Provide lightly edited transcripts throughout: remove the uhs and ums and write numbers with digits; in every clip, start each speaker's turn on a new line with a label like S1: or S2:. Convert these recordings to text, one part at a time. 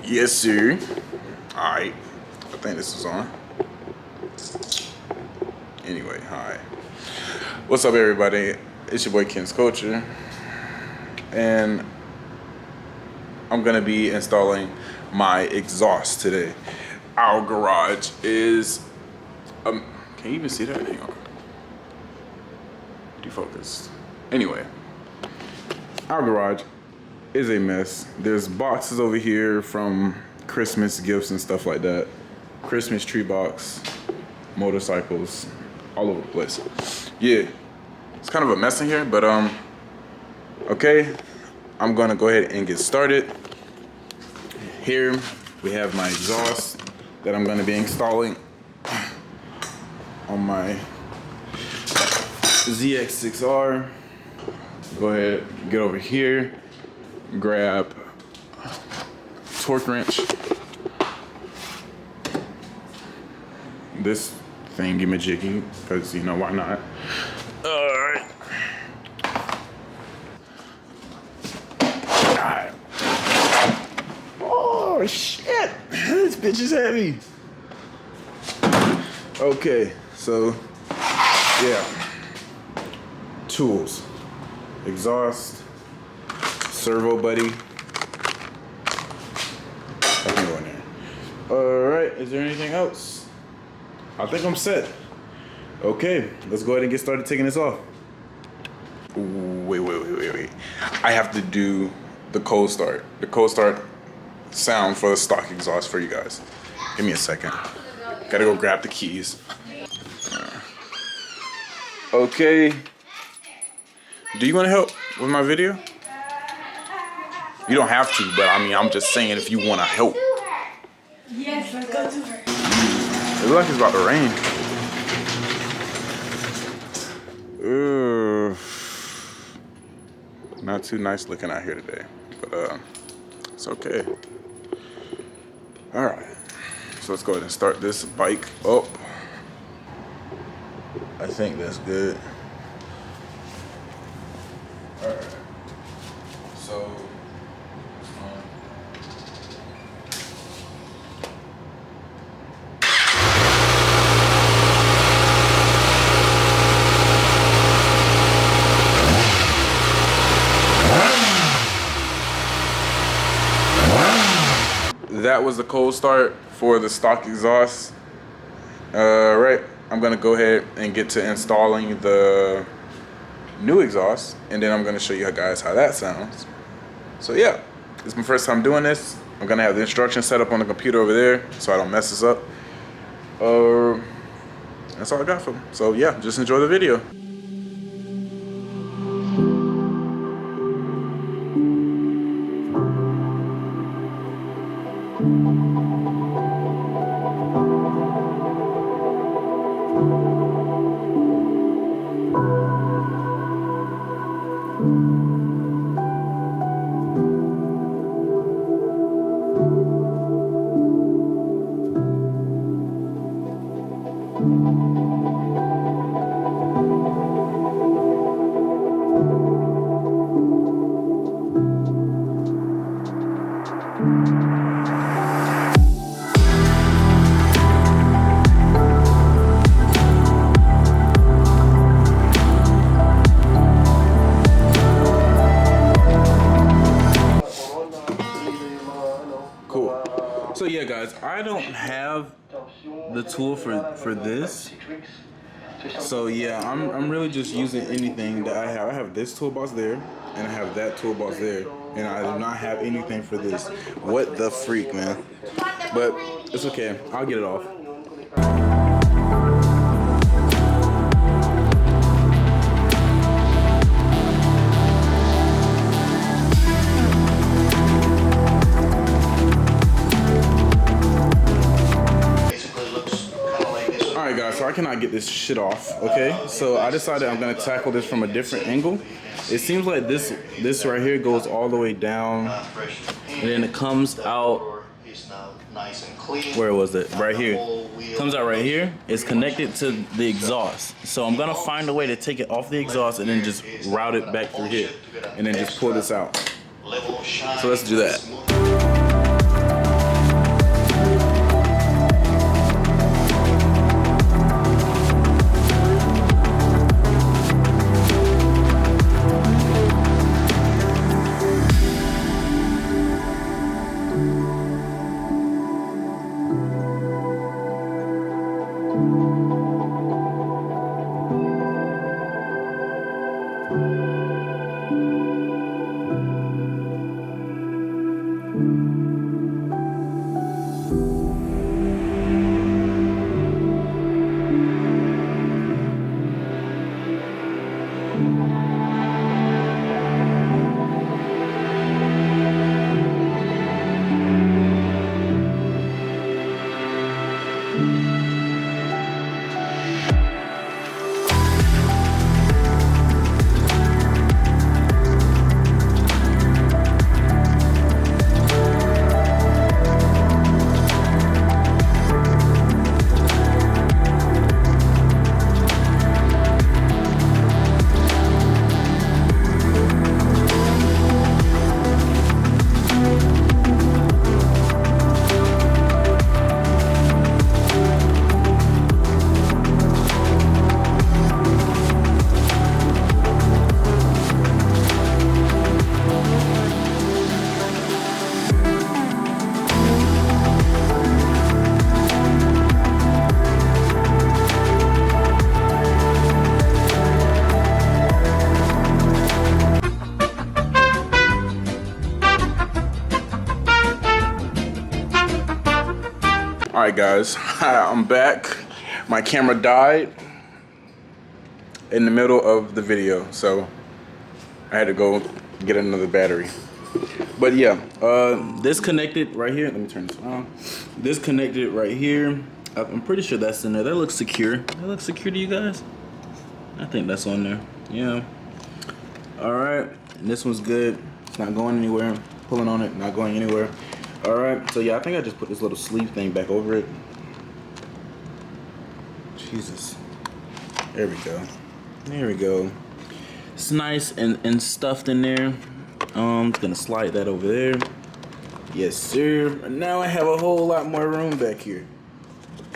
S1: Yes, sir. Alright. I think this is on. Anyway, hi. What's up, everybody? It's your boy Ken's Culture. And I'm gonna be installing my exhaust today. Our garage is can you even see that? Hang on. Defocused. Anyway, our garage is a mess. There's boxes over here from Christmas gifts and stuff like that. Christmas tree box, motorcycles, all over the place. Yeah, it's kind of a mess in here, but okay, I'm gonna go ahead and get started. Here we have my exhaust that I'm gonna be installing on my ZX6R. Go ahead, get over here, grab torque wrench. This thingy majiggy, because you know why not. Alright. Oh shit! This bitch is heavy. Okay, so yeah. Tools. Exhaust. Servo buddy. I can go in there. Alright, is there anything else? I think I'm set. Okay, let's go ahead and get started taking this off. Wait. I have to do the cold start. The cold start sound for the stock exhaust for you guys. Give me a second. Gotta go grab the keys. Okay. Do you want to help with my video? You don't have to, but I mean, I'm just saying if you want to help.
S2: Yes, let's go to her.
S1: It looks like it's about to rain. Not too nice looking out here today, but it's okay. All right, so let's go ahead and start this bike up. I think that's good. All right, so. That was the cold start for the stock exhaust. Right, I'm gonna go ahead and get to installing the new exhaust, and then I'm gonna show you guys how that sounds. So yeah, this is my first time doing this. I'm gonna have the instructions set up on the computer over there so I don't mess this up. That's all I got for them. So yeah, just enjoy the video. Cool. So yeah, guys, I don't have the tool for this. So yeah, I'm really just using anything that I have. I have this toolbox there, and I have that toolbox there, and I do not have anything for this. What the freak, man? But it's okay. I'll get it off. So I cannot get this shit off, okay? So I decided I'm gonna tackle this from a different angle. It seems like this right here goes all the way down, and then it comes out, where was it? Right here. Comes out right here. It's connected to the exhaust. So I'm gonna find a way to take it off the exhaust and then just route it back through here, and then just pull this out. So let's do that. Alright guys, I'm back. My camera died in the middle of the video, so I had to go get another battery. But yeah, this connected right here. Let me turn this around. This connected right here. I'm pretty sure that's in there. That looks secure. That looks secure to you guys? I think that's on there. Yeah. Alright, and this one's good. It's not going anywhere. Pulling on it, not going anywhere. Alright, so yeah, I think I just put this little sleeve thing back over it. Jesus. There we go. There we go. It's nice and stuffed in there. I'm just gonna slide that over there. Yes, sir. And now I have a whole lot more room back here.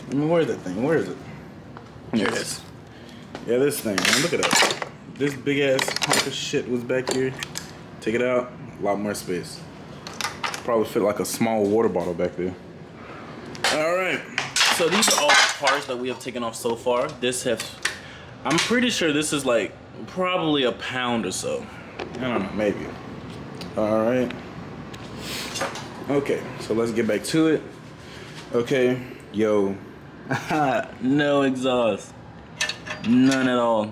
S1: I mean, where's that thing? Where is it? There it is. Yeah, this thing, man. Look at that. This big ass hunk of shit was back here. Take it out, a lot more space. Probably fit like a small water bottle back there. All right. So these are all the parts that we have taken off so far. I'm pretty sure this is like probably a pound or so. I don't know, maybe. All right. Okay, so let's get back to it. Okay, yo. No exhaust. None at all.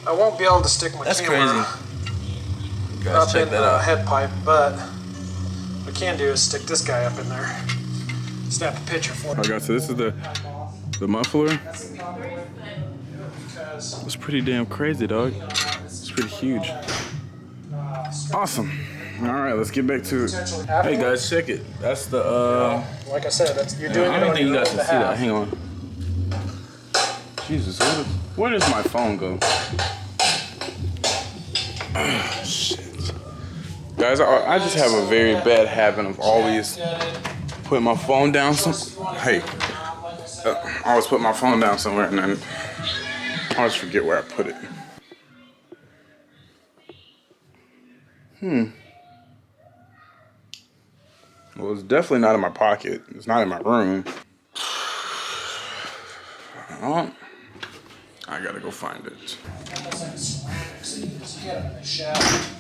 S3: I won't be able to stick my camera up in the head pipe, but what I can do is stick this guy up in there. Snap a picture for it.
S1: Alright guys, so this is the muffler. It's pretty damn crazy, dog. It's pretty huge. Awesome. Alright, let's get back to it. Hey guys, check it. That's the
S3: like I said, you're doing
S1: I
S3: it
S1: don't
S3: on
S1: think you
S3: your
S1: guys
S3: own
S1: can see that.
S3: behalf.
S1: Hang on. Jesus, where does my phone go? Shit. Guys, I just have a very bad habit of always putting my phone down I always put my phone down somewhere and then I always forget where I put it. Well, it's definitely not in my pocket. It's not in my room. I gotta go find it.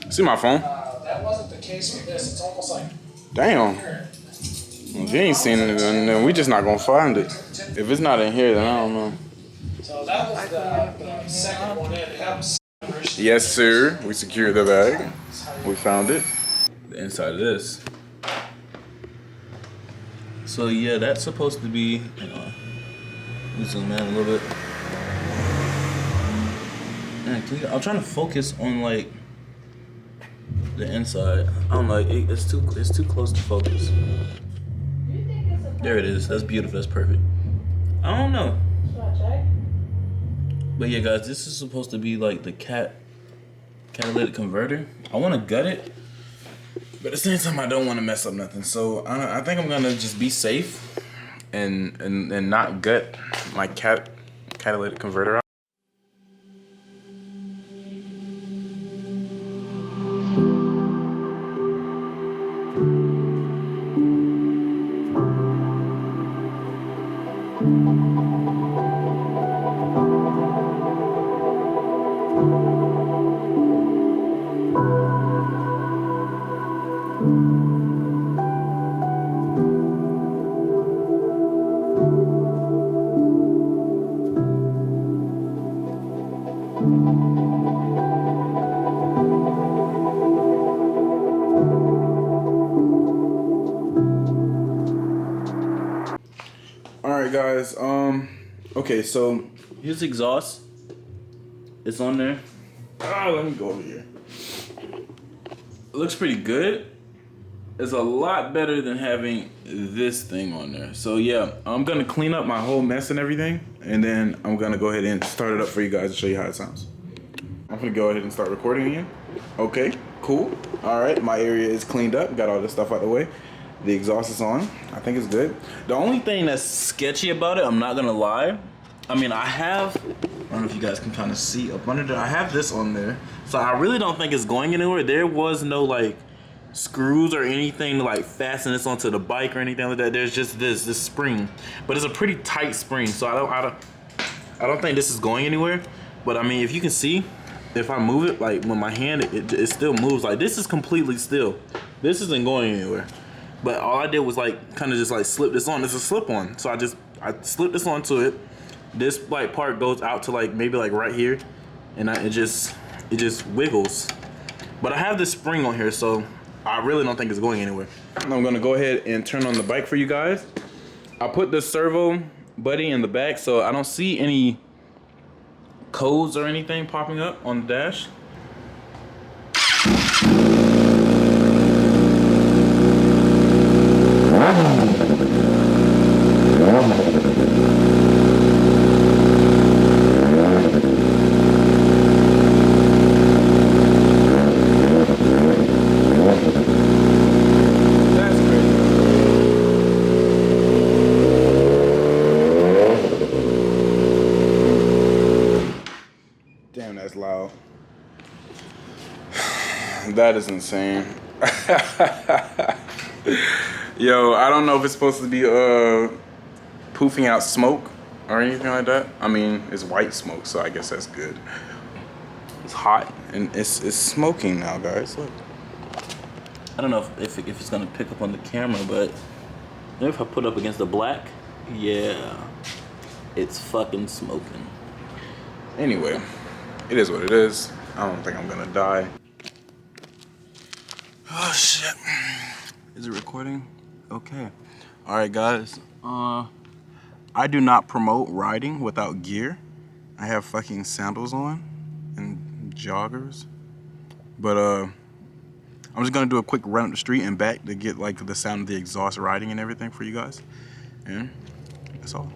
S1: See my phone?
S3: That wasn't the case with this. It's almost like.
S1: Damn. Well, if you ain't seen it, then we just not gonna find it. If it's not in here, then I don't know.
S3: So that was the second one in. It has
S1: Yes, sir. We secured the bag. We found it. The inside of this. So yeah, that's supposed to be. Hang on. Let me zoom in a little bit. Man, I'm trying to focus on like the inside. I'm like it's too close to focus. There it is. That's beautiful. That's perfect. I don't know. But yeah, guys, this is supposed to be like the catalytic converter. I want to gut it, but at the same time, I don't want to mess up nothing. So I think I'm gonna just be safe and not gut my catalytic converter out. Alright guys, okay, so here's the exhaust. It's on there. Let me go over here. It looks pretty good. is a lot better than having this thing on there. So yeah, I'm gonna clean up my whole mess and everything, and then I'm gonna go ahead and start it up for you guys to show you how it sounds. I'm gonna go ahead and start recording again. Okay, cool. All right, my area is cleaned up, got all this stuff out the way. The exhaust is on, I think it's good. The only thing that's sketchy about it, I'm not gonna lie, I mean, I don't know if you guys can kind of see up under there, I have this on there. So I really don't think it's going anywhere. There was no like screws or anything to like fasten this onto the bike or anything like that. There's just this spring, but it's a pretty tight spring, so I don't think this is going anywhere. But I mean, if you can see, if I move it like with my hand, it still moves. Like this is completely still. This isn't going anywhere. But all I did was like kind of just like slip this on. It's a slip on, so I slipped this onto it. This like part goes out to like maybe like right here, and it just wiggles. But I have this spring on here, so I really don't think it's going anywhere. I'm gonna go ahead and turn on the bike for you guys. I put the servo buddy in the back, so I don't see any codes or anything popping up on the dash. Damn, that's loud. That is insane. Yo, I don't know if it's supposed to be poofing out smoke or anything like that. I mean, it's white smoke, so I guess that's good. It's hot and it's smoking now, guys. Look. I don't know if it's gonna pick up on the camera, but maybe if I put up against the black, yeah, it's fucking smoking. Anyway. It is what it is. I don't think I'm gonna die. Oh shit. Is it recording? Okay. Alright guys. I do not promote riding without gear. I have fucking sandals on and joggers. But I'm just gonna do a quick run up the street and back to get like the sound of the exhaust riding and everything for you guys. And that's all.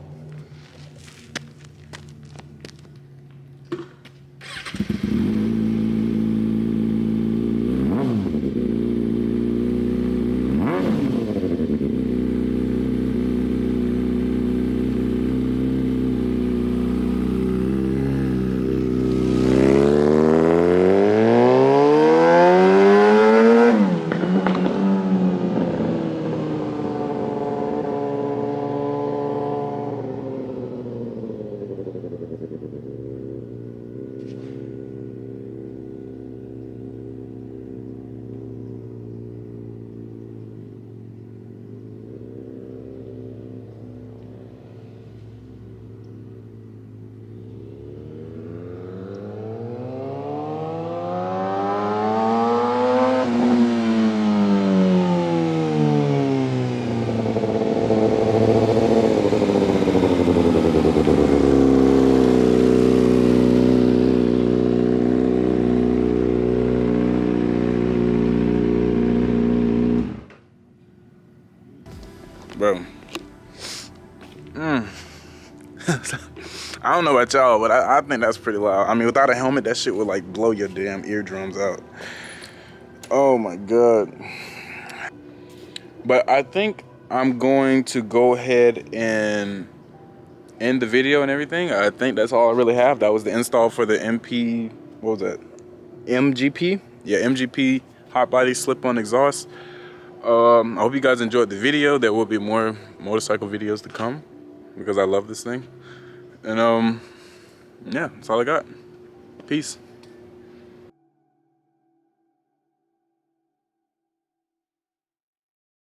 S1: Bro. I don't know about y'all, but I think that's pretty loud. I mean, without a helmet, that shit would like blow your damn eardrums out. Oh my God. But I think I'm going to go ahead and end the video and everything. I think that's all I really have. That was the install for the MP, what was that? MGP? Yeah, MGP Hotbodies slip-on exhaust. I hope you guys enjoyed the video. There will be more motorcycle videos to come because I love this thing. And yeah, that's all I got. Peace.